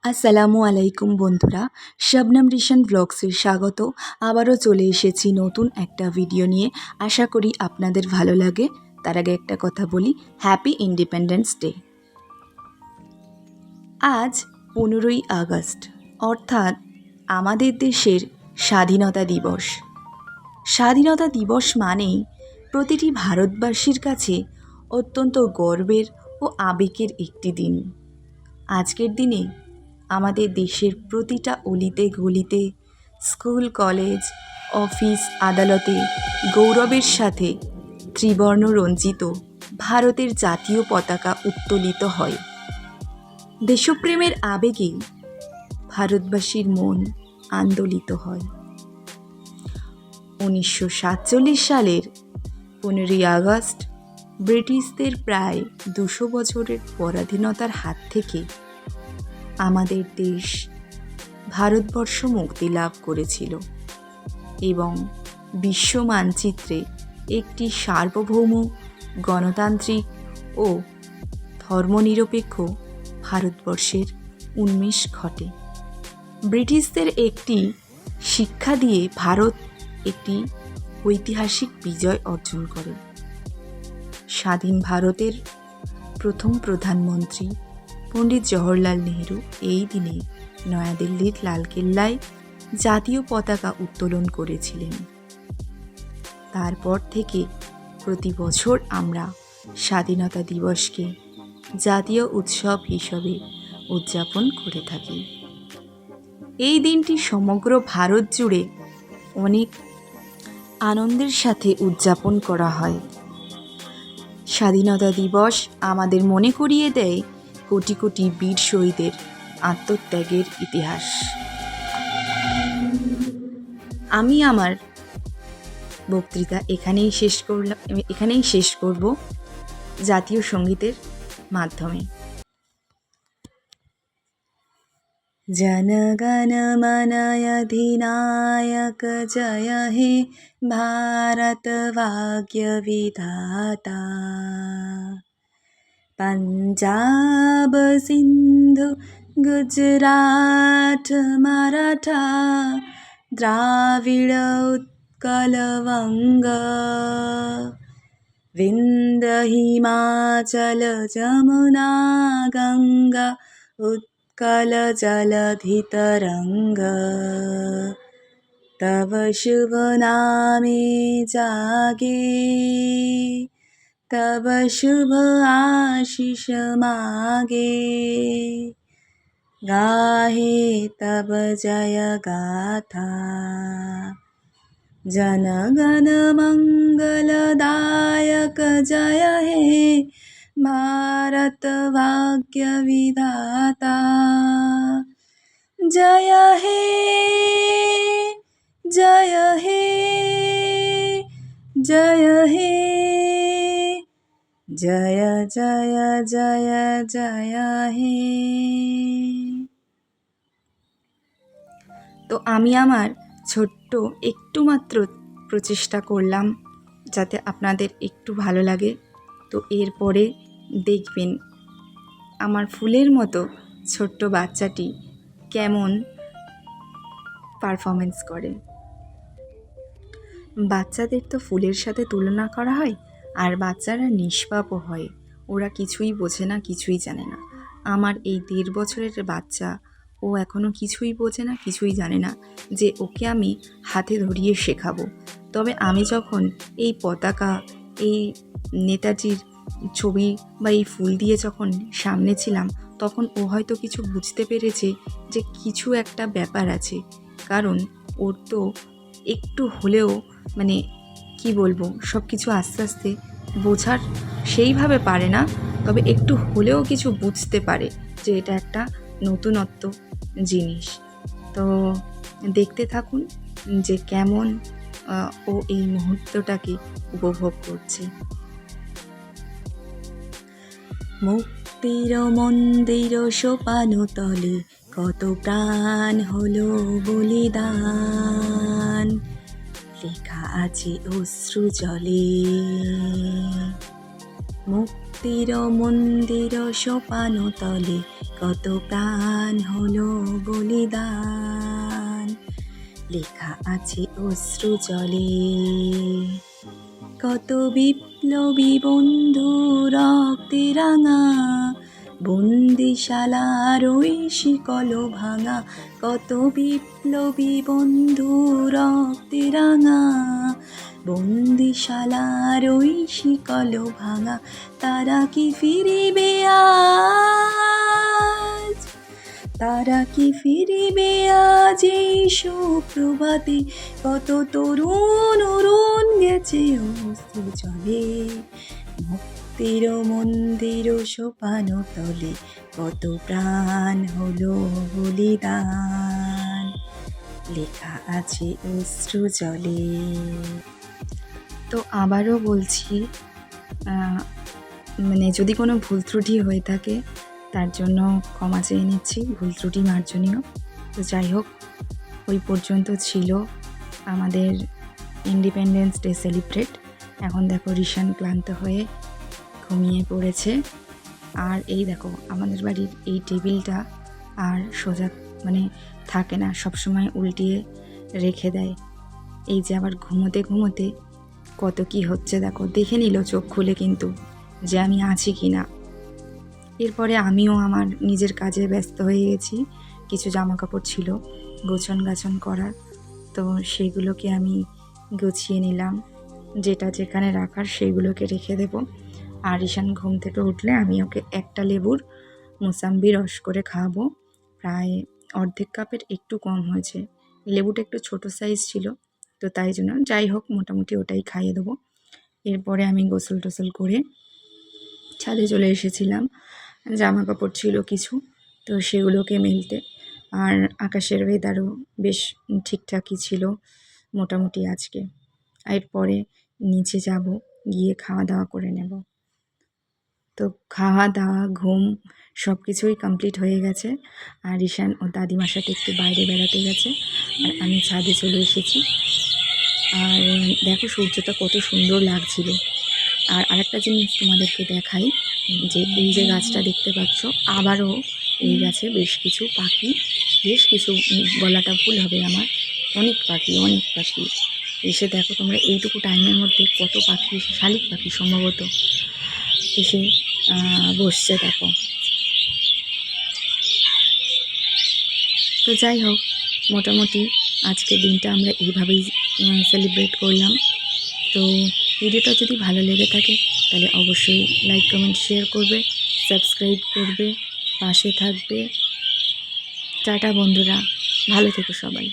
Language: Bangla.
আসসালামু আলাইকুম বন্ধুরা, শবনম রিশান ব্লগসে স্বাগত। আবারও চলে এসেছি নতুন একটা ভিডিও নিয়ে। আশা করি আপনাদের ভালো লাগে। তার আগে একটা কথা বলি, হ্যাপি ইন্ডিপেন্ডেন্স ডে। আজ 15ই আগস্ট, অর্থাৎ আমাদের দেশের স্বাধীনতা দিবস। স্বাধীনতা দিবস মানেই প্রতিটি ভারতবাসীর কাছে অত্যন্ত গর্বের ও আবেগের একটি দিন। আজকের দিনে আমাদের দেশের প্রতিটা অলিতে গলিতে, স্কুল, কলেজ, অফিস, আদালতে গৌরবের সাথে ত্রিবর্ণ রঞ্জিত ভারতের জাতীয় পতাকা উত্তোলিত হয়। দেশপ্রেমের আবেগে ভারতবাসীর মন আন্দোলিত হয়। 1947 সালের 15ই আগস্ট ব্রিটিশদের প্রায় 200 বছরের পরাধীনতার হাত থেকে আমাদের দেশ ভারতবর্ষ মুক্তি লাভ করেছিল এবং বিশ্ব মানচিত্রে একটি সার্বভৌম, গণতান্ত্রিক ও ধর্মনিরপেক্ষ ভারতবর্ষের উন্মেষ ঘটে। ব্রিটিশদের একটি শিক্ষা দিয়ে ভারত একটি ঐতিহাসিক বিজয় অর্জন করে। স্বাধীন ভারতের প্রথম প্রধানমন্ত্রী পণ্ডিত জওহরলাল নেহরু এই দিনে নয়াদিল্লির লালকেল্লায় জাতীয় পতাকা উত্তোলন করেছিলেন। তারপর থেকে প্রতি বছর আমরা স্বাধীনতা দিবসকে জাতীয় উৎসব হিসেবে উদযাপন করে থাকি। এই দিনটি সমগ্র ভারত জুড়ে অনেক আনন্দের সাথে উদযাপন করা হয়। স্বাধীনতা দিবস আমাদের মনে করিয়ে দেয় কোটি কোটি বীর শহীদের আত্মত্যাগের ইতিহাস। আমি আমার বক্তৃতা এখানেই শেষ করব জাতীয় সঙ্গীতের মাধ্যমে। जनगण मन अधिनायक जय हे भारत भाग्य विधाता। पंजाब सिंधु गुजरात मराठा द्राविड़ उत्कल वंग विंध्य हिमाचल जमुना गंगा उत्कल जलधितरंग। तव शुभ नामे जागे तव शुभ आशीष मागे। गाहे तब जय गाथा जनगण मंगलदायक जय हे भारत भाग्य विधाता। जय हे जय हे जय हे जय जय जय जय हे। তো আমি আমার ছোট্ট একটু মাত্র প্রচেষ্টা করলাম যাতে আপনাদের একটু ভালো লাগে। তো এরপরে দেখবেন আমার ফুলের মতো ছোট্ট বাচ্চাটি কেমন পারফরমেন্স করে। বাচ্চাদের তো ফুলের সাথে তুলনা করা হয়, আর বাচ্চারা নিষ্পাপও হয়, ওরা কিছুই বোঝে না, কিছুই জানে না। আমার এই 1.5 বছরের বাচ্চা, ও এখনও কিছুই বোঝে না, কিছুই জানে না যে ওকে আমি হাতে ধরিয়ে শেখাবো। তবে আমি যখন এই পতাকা, এই নেতাজির ছবি বা এই ফুল দিয়ে যখন সামনে ছিলাম, তখন ও হয়তো কিছু বুঝতে পেরেছে যে কিছু একটা ব্যাপার আছে। কারণ ওর তো একটু হলেও কি বলবো, সব কিছু আস্তে আস্তে বোঝার সেইভাবে পারে না, তবে একটু হলেও কিছু বুঝতে পারে যে এটা একটা নতুনত্ব জিনিস। তো দেখতে থাকুন যে কেমন ও এই মুহূর্তটাকে উপভোগ করছে। মুক্তির মন্দির সোপানো তলে কত প্রাণ হলো বলিদান, লেখা আছে অশ্রু জলে। ভক্তির মন্দির সোপান তলে কত প্রাণ হলো বলিদান, লেখা আছে অশ্রু জলে। কত বিপ্লবী বন্ধু রক্তে রাঙা, বন্দিশালার ওই শিকল ভাঙা। কত বিপ্লবী বন্ধু রক্তে রাঙা, বন্দিশালার ওই শিকল ভাঙা। তারা কি ফিরিবে আজ, তারা কি ফিরিবে আজ এই সুপ্রভাতে? কত তরুণ অরুণ গেছে অশ্রু জলে, মুক্তির মন্দির সোপান তলে কত প্রাণ হলো বলিদান, লেখা আছে অশ্রু জলে। তো আবারও বলছি, মানে যদি কোনো ভুল ত্রুটি হয়ে থাকে তার জন্য ক্ষমা চেয়ে নিচ্ছি, ভুল ত্রুটি মার্জনীয়। তো যাই হোক, ওই পর্যন্ত ছিল আমাদের ইন্ডিপেন্ডেন্স ডে সেলিব্রেট। এখন দেখো রিশান ক্লান্ত হয়ে ঘুমিয়ে পড়েছে। আর এই দেখো আমাদের বাড়ির এই টেবিলটা আর সোজা মানে থাকে না, সবসময় উল্টিয়ে রেখে দেয়। এই যে আবার ঘুমোতে ঘুমোতে কত কি হচ্ছে দেখো, দেখে নিল চোখ খুলে কিন্তু যে আমি আছি কি না। এরপরে আমিও আমার নিজের কাজে ব্যস্ত হয়ে গেছি। কিছু জামা কাপড় ছিল গোছন গাছন করার, তো সেগুলোকে আমি গুছিয়ে নিলাম, যেটা যেখানে রাখার সেইগুলোকে রেখে দেব। আর ঈশান ঘুম থেকে উঠলে আমি ওকে একটা লেবুর মোসাম্বি রস করে খাওয়াবো। প্রায় অর্ধেক কাপের একটু কম হয়েছে, লেবুটা একটু ছোট সাইজ ছিল, তো তাই জন্য যাই হোক মোটামুটি ওটাই খাইয়ে দেবো। এরপরে আমি গোসল টোসল করে ছাদে চলে এসেছিলাম, জামা কাপড় ছিল কিছু, তো সেগুলোকে মেলতে। আর আকাশের ওয়েদারও বেশ ঠিকঠাকই ছিল মোটামুটি আজকে। এরপরে নিচে যাব, গিয়ে খাওয়া দাওয়া করে নেব। তো খাওয়া দাওয়া ঘুম সব কিছুই কমপ্লিট হয়ে গেছে। আর ঈশান ও দাদিমার সাথে একটু বাইরে বেড়াতে গেছে, আর আমি ছাদে চলে এসেছি। আর দেখো সূর্যটা কত সুন্দর লাগছিল। আর আরেকটা জিনিস তোমাদেরকে দেখাই, যে এই যে গাছটা দেখতে পাচ্ছ, আবারও এই গাছে বেশ কিছু পাখি, বেশ কিছু বলাটা ভুল হবে আমার, অনেক পাখি এসে দেখো তোমরা এইটুকু টাইমের মধ্যে কত পাখি এসে, শালিক পাখি সম্ভবত এসে বসছে দেখো। তো যাই হোক, মোটামুটি আজকের দিনটা আমরা এইভাবেই সেলিব্রেট করলাম। তো ভিডিওটা যদি ভালো লেগে থাকে তাহলে অবশ্যই লাইক কমেন্ট শেয়ার করবে, সাবস্ক্রাইব করবে, পাশে থাকবে। টাটা বন্ধুরা, ভালো থেকো সবাই।